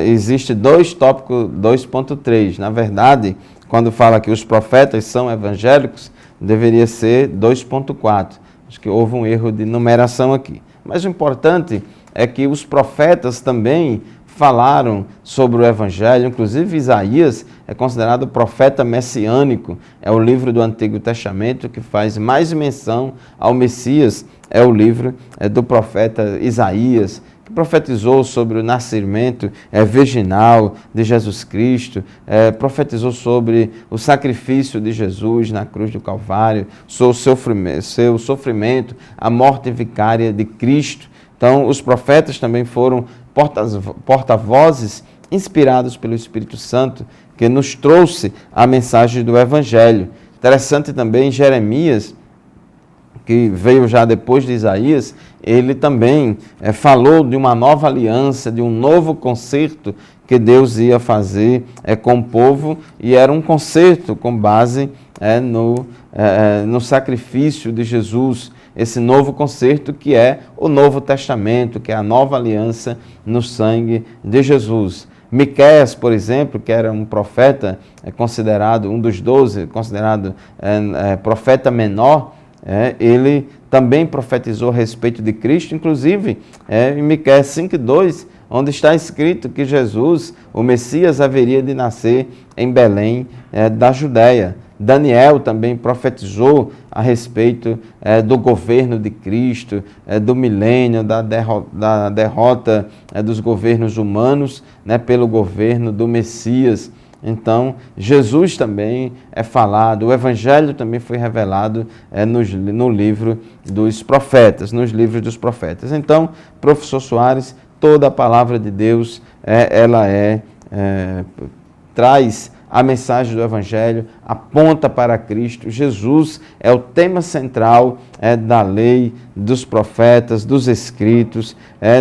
A: existe dois tópicos 2.3. Na verdade, quando fala que os profetas são evangélicos, deveria ser 2.4. Acho que houve um erro de numeração aqui. Mas o importante é que os profetas também falaram sobre o Evangelho, inclusive Isaías é considerado profeta messiânico, é o livro do Antigo Testamento que faz mais menção ao Messias, é o livro do profeta Isaías, que profetizou sobre o nascimento virginal de Jesus Cristo, profetizou sobre o sacrifício de Jesus na cruz do Calvário, seu sofrimento, a morte vicária de Cristo. Então, os profetas também foram porta-vozes inspirados pelo Espírito Santo, que nos trouxe a mensagem do Evangelho. Interessante também Jeremias, que veio já depois de Isaías, ele também falou de uma nova aliança, de um novo concerto que Deus ia fazer com o povo, e era um concerto com base no sacrifício de Jesus, esse novo concerto que é o Novo Testamento, que é a nova aliança no sangue de Jesus. Miqueias, por exemplo, que era um profeta considerado, um dos 12, considerado profeta menor, ele também profetizou a respeito de Cristo, inclusive em Miqueias 5:2, onde está escrito que Jesus, o Messias, haveria de nascer em Belém da Judéia. Daniel também profetizou a respeito do governo de Cristo, do milênio, da derrota dos governos humanos, né, pelo governo do Messias. Então, Jesus também é falado, o Evangelho também foi revelado no livro dos profetas, nos livros dos profetas. Então, professor Soares, toda a palavra de Deus, traz a mensagem do Evangelho, aponta para Cristo. Jesus é o tema central da lei, dos profetas, dos escritos,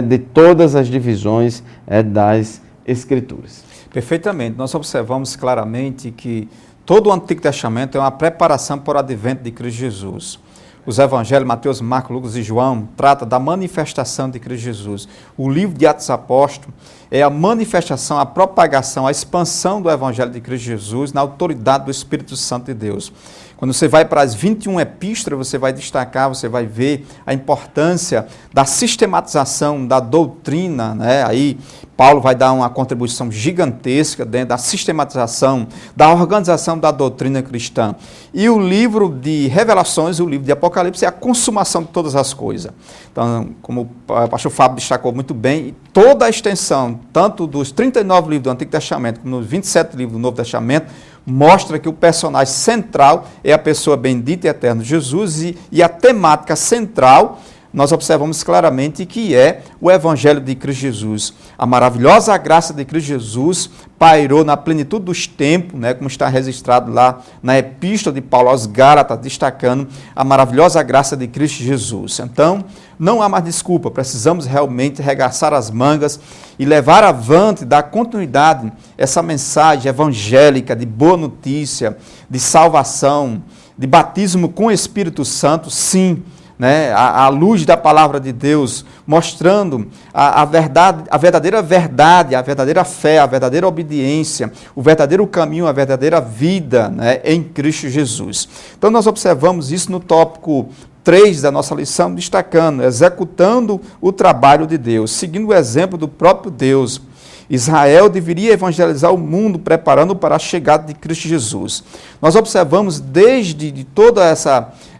A: de todas as divisões das Escrituras.
B: Perfeitamente. Nós observamos claramente que todo o Antigo Testamento é uma preparação para o advento de Cristo Jesus. Os evangelhos, Mateus, Marcos, Lucas e João, trata da manifestação de Cristo Jesus. O livro de Atos Apóstolos é a manifestação, a propagação, a expansão do evangelho de Cristo Jesus na autoridade do Espírito Santo de Deus. Quando você vai para as 21 epístolas, você vai destacar, você vai ver a importância da sistematização da doutrina, né? Aí Paulo vai dar uma contribuição gigantesca dentro da sistematização, da organização da doutrina cristã. E o livro de Revelações, o livro de Apocalipse, é a consumação de todas as coisas. Então, como o pastor Fábio destacou muito bem, toda a extensão, tanto dos 39 livros do Antigo Testamento, como nos 27 livros do Novo Testamento, mostra que o personagem central é a pessoa bendita e eterna, Jesus, e a temática central, nós observamos claramente que é o Evangelho de Cristo Jesus. A maravilhosa graça de Cristo Jesus pairou na plenitude dos tempos, né, como está registrado lá na Epístola de Paulo aos Gálatas, destacando a maravilhosa graça de Cristo Jesus. Então, não há mais desculpa, precisamos realmente arregaçar as mangas e levar avante, dar continuidade a essa mensagem evangélica de boa notícia, de salvação, de batismo com o Espírito Santo, sim, né, à luz da palavra de Deus, mostrando a verdade, a verdadeira verdade, a verdadeira fé, a verdadeira obediência, o verdadeiro caminho, a verdadeira vida, né, em Cristo Jesus. Então nós observamos isso no tópico 3 da nossa lição, destacando, executando o trabalho de Deus, seguindo o exemplo do próprio Deus. Israel deveria evangelizar o mundo, preparando para a chegada de Cristo Jesus. Nós observamos desde todo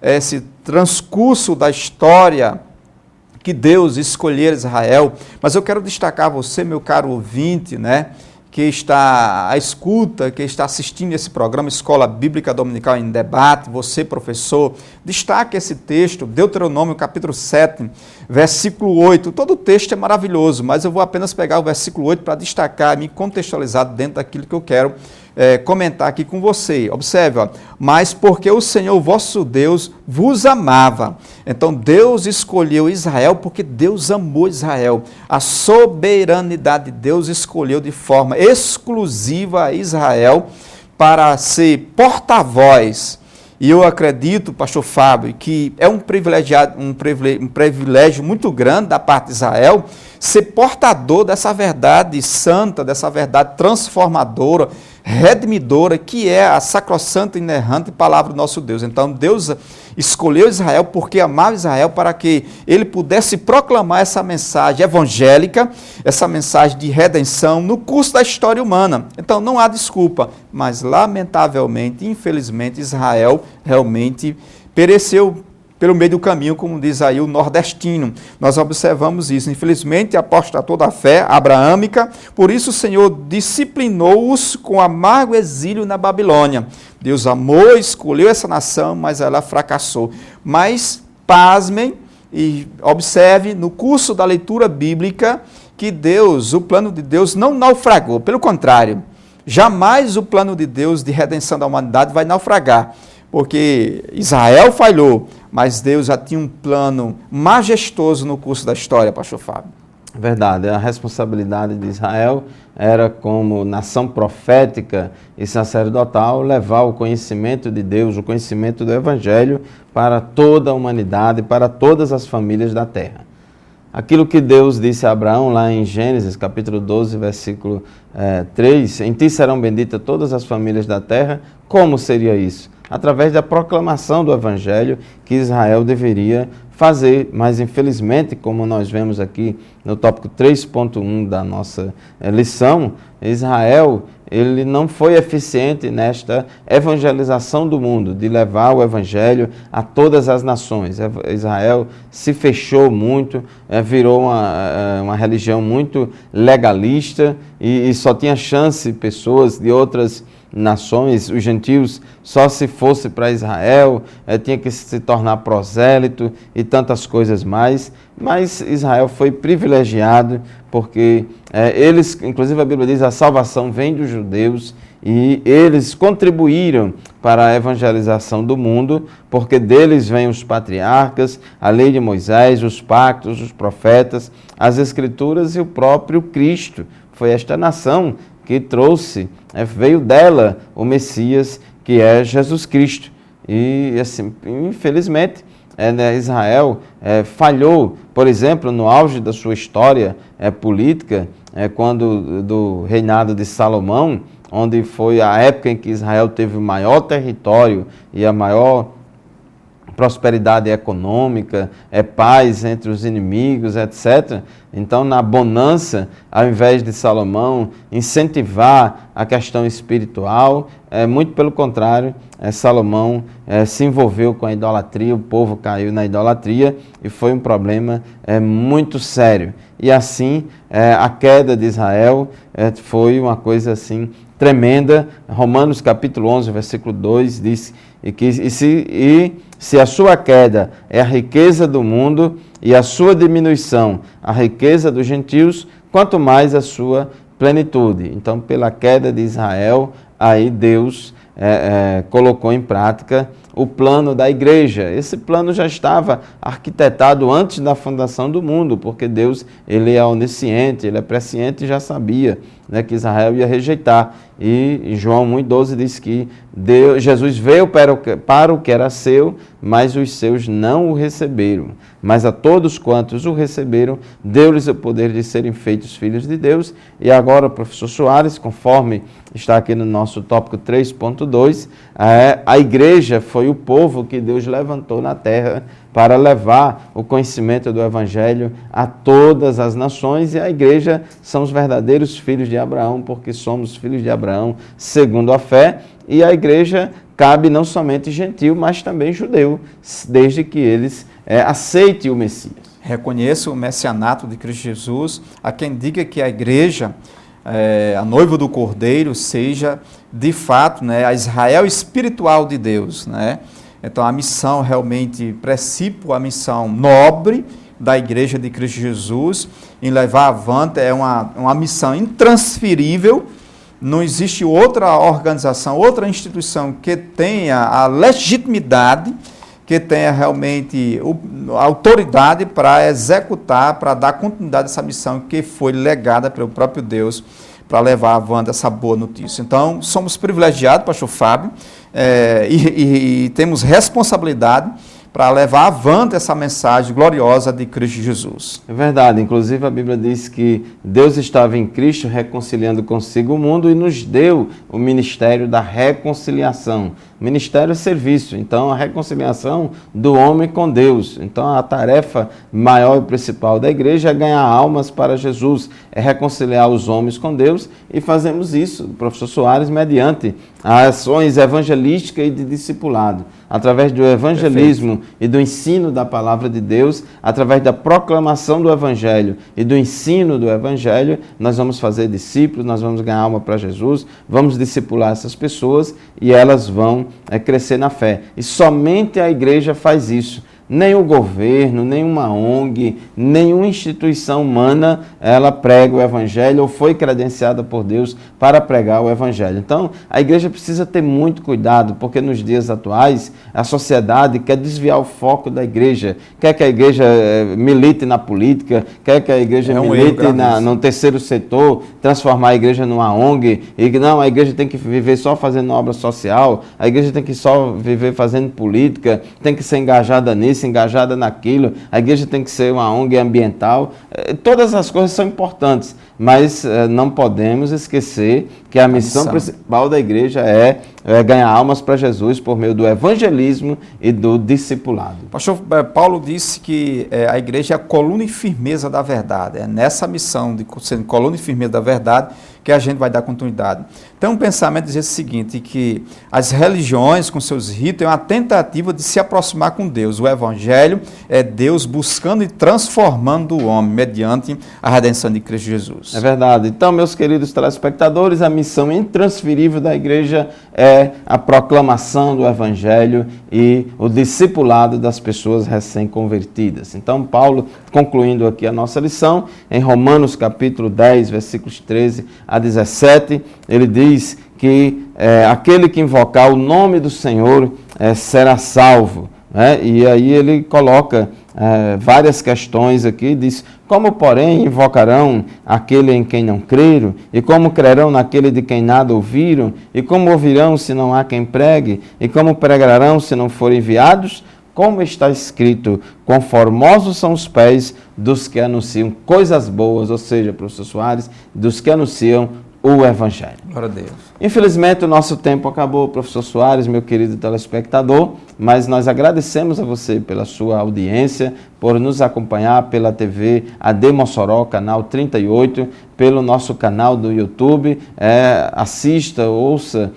B: esse transcurso da história que Deus escolheu Israel, mas eu quero destacar você, meu caro ouvinte, né, que está à escuta, que está assistindo esse programa Escola Bíblica Dominical em Debate, você, professor, destaque esse texto, Deuteronômio capítulo 7, versículo 8. Todo o texto é maravilhoso, mas eu vou apenas pegar o versículo 8 para destacar, me contextualizar dentro daquilo que eu quero comentar aqui com você. Observe, ó, mas porque o Senhor vosso Deus vos amava. Então Deus escolheu Israel porque Deus amou Israel. A soberanidade de Deus escolheu de forma exclusiva a Israel para ser porta-voz. E eu acredito, pastor Fábio, que é um privilégio muito grande da parte de Israel ser portador dessa verdade santa, dessa verdade transformadora, redimidora, que é a sacrossanta e inerrante palavra do nosso Deus. Então, Deus escolheu Israel porque amava Israel para que ele pudesse proclamar essa mensagem evangélica, essa mensagem de redenção no curso da história humana. Então, não há desculpa, mas lamentavelmente, infelizmente, Israel realmente pereceu pelo meio do caminho, como diz aí o nordestino. Nós observamos isso. Infelizmente, apostatou da fé abraâmica, por isso o Senhor disciplinou-os com amargo exílio na Babilônia. Deus amou, escolheu essa nação, mas ela fracassou. Mas, pasmem e observe no curso da leitura bíblica que Deus, o plano de Deus não naufragou. Pelo contrário, jamais o plano de Deus de redenção da humanidade vai naufragar. Porque Israel falhou, mas Deus já tinha um plano majestoso no curso da história, pastor Fábio.
A: Verdade, a responsabilidade de Israel era, como nação profética e sacerdotal, levar o conhecimento de Deus, o conhecimento do Evangelho para toda a humanidade, para todas as famílias da terra. Aquilo que Deus disse a Abraão lá em Gênesis, capítulo 12, versículo 3, em ti serão benditas todas as famílias da terra. Como seria isso? Através da proclamação do Evangelho que Israel deveria fazer, mas infelizmente, como nós vemos aqui no tópico 3.1 da nossa lição, Israel ele não foi eficiente nesta evangelização do mundo, de levar o evangelho a todas as nações. Israel se fechou muito, virou uma religião muito legalista e só tinha chance pessoas de outras nações, os gentios, só se fosse para Israel, tinha que se tornar prosélito e tantas coisas mais. Mas Israel foi privilegiado porque eles, inclusive a Bíblia diz, a salvação vem dos judeus e eles contribuíram para a evangelização do mundo, porque deles vêm os patriarcas, a lei de Moisés, os pactos, os profetas, as escrituras e o próprio Cristo. Foi esta nação que trouxe, veio dela o Messias, que é Jesus Cristo. E, assim, infelizmente, Israel falhou, por exemplo, no auge da sua história política, quando do reinado de Salomão, onde foi a época em que Israel teve o maior território e a maior prosperidade econômica, paz entre os inimigos, etc. Então, na bonança, ao invés de Salomão incentivar a questão espiritual, muito pelo contrário, Salomão se envolveu com a idolatria, o povo caiu na idolatria e foi um problema muito sério. E assim, a queda de Israel foi uma coisa assim tremenda. Romanos capítulo 11, versículo 2 diz que se a sua queda é a riqueza do mundo e a sua diminuição a riqueza dos gentios, quanto mais a sua plenitude. Então, pela queda de Israel, aí Deus colocou em prática o plano da igreja. Esse plano já estava arquitetado antes da fundação do mundo, porque Deus, ele é onisciente, ele é presciente e já sabia, que Israel ia rejeitar. E João 1,12 diz que Jesus veio para o que era seu, mas os seus não o receberam. Mas a todos quantos o receberam, deu-lhes o poder de serem feitos filhos de Deus. E agora, professor Soares, conforme está aqui no nosso tópico 3.2, a igreja foi o povo que Deus levantou na terra para levar o conhecimento do Evangelho a todas as nações, e a igreja são os verdadeiros filhos de Abraão, porque somos filhos de Abraão segundo a fé, e a igreja cabe não somente gentil, mas também judeu, desde que eles aceitem o Messias.
B: Reconheço o messianato de Cristo Jesus. A quem diga que a igreja, a noiva do Cordeiro, seja de fato a Israel espiritual de Deus, Então, a missão realmente precípua, a missão nobre da Igreja de Cristo Jesus, em levar avante, é uma missão intransferível. Não existe outra organização, outra instituição que tenha a legitimidade, que tenha realmente a autoridade para executar, para dar continuidade a essa missão que foi legada pelo próprio Deus, para levar avante essa boa notícia. Então, somos privilegiados, pastor Fábio, e temos responsabilidade para levar avante essa mensagem gloriosa de Cristo Jesus.
A: É verdade, inclusive a Bíblia diz que Deus estava em Cristo reconciliando consigo o mundo e nos deu o ministério da reconciliação. Ministério é serviço, então a reconciliação do homem com Deus. Então a tarefa maior e principal da igreja é ganhar almas para Jesus, é reconciliar os homens com Deus, e fazemos isso, professor Soares, mediante ações evangelísticas e de discipulado, através do evangelismo e do ensino da palavra de Deus, através da proclamação do evangelho e do ensino do evangelho, nós vamos fazer discípulos, nós vamos ganhar alma para Jesus, vamos discipular essas pessoas e elas vão crescer na fé. E somente a igreja faz isso. Nem o governo, nenhuma ONG, nenhuma instituição humana, ela prega o Evangelho ou foi credenciada por Deus para pregar o Evangelho. Então, a igreja precisa ter muito cuidado, porque nos dias atuais, a sociedade quer desviar o foco da igreja, quer que a igreja milite na política, quer que a igreja milite no terceiro setor, transformar a igreja numa ONG, e que não, a igreja tem que viver só fazendo obra social, a igreja tem que só viver fazendo política, tem que ser engajada nisso, engajada naquilo, a igreja tem que ser uma ONG ambiental. Todas as coisas são importantes, mas não podemos esquecer que a missão principal da igreja é ganhar almas para Jesus por meio do evangelismo e do discipulado.
B: Pastor Paulo disse que a igreja é a coluna e firmeza da verdade. É nessa missão de ser coluna e firmeza da verdade que a gente vai dar continuidade. Então, um pensamento diz o seguinte, que as religiões, com seus ritos, é uma tentativa de se aproximar com Deus. O evangelho é Deus buscando e transformando o homem mediante a redenção de Cristo Jesus.
A: É verdade. Então, meus queridos telespectadores, a missão intransferível da igreja é a proclamação do evangelho e o discipulado das pessoas recém-convertidas. Então, Paulo, concluindo aqui a nossa lição, em Romanos capítulo 10, versículos 13 a 17, ele diz que aquele que invocar o nome do Senhor será salvo. E aí ele coloca várias questões aqui, diz: como, porém, invocarão aquele em quem não creram? E como crerão naquele de quem nada ouviram? E como ouvirão se não há quem pregue? E como pregarão se não forem enviados? Como está escrito, quão formosos são os pés dos que anunciam coisas boas, ou seja, professor Soares, dos que anunciam o Evangelho.
B: Glória a Deus.
A: Infelizmente, o nosso tempo acabou, professor Soares, meu querido telespectador, mas nós agradecemos a você pela sua audiência, por nos acompanhar pela TV AD Mossoró, canal 38, pelo nosso canal do YouTube. Assista, ouça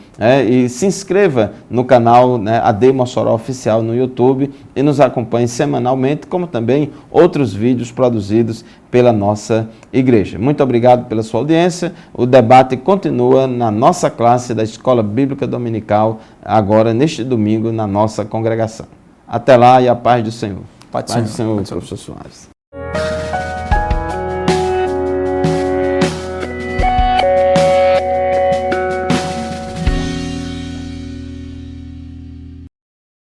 A: e se inscreva no canal AD Mossoró Oficial no YouTube e nos acompanhe semanalmente, como também outros vídeos produzidos pela nossa igreja. Muito obrigado pela sua audiência. O debate continua na nossa classe da Escola Bíblica Dominical, agora neste domingo, na nossa congregação. Até lá e a paz do Senhor.
B: Paz do Senhor,
A: professor Soares.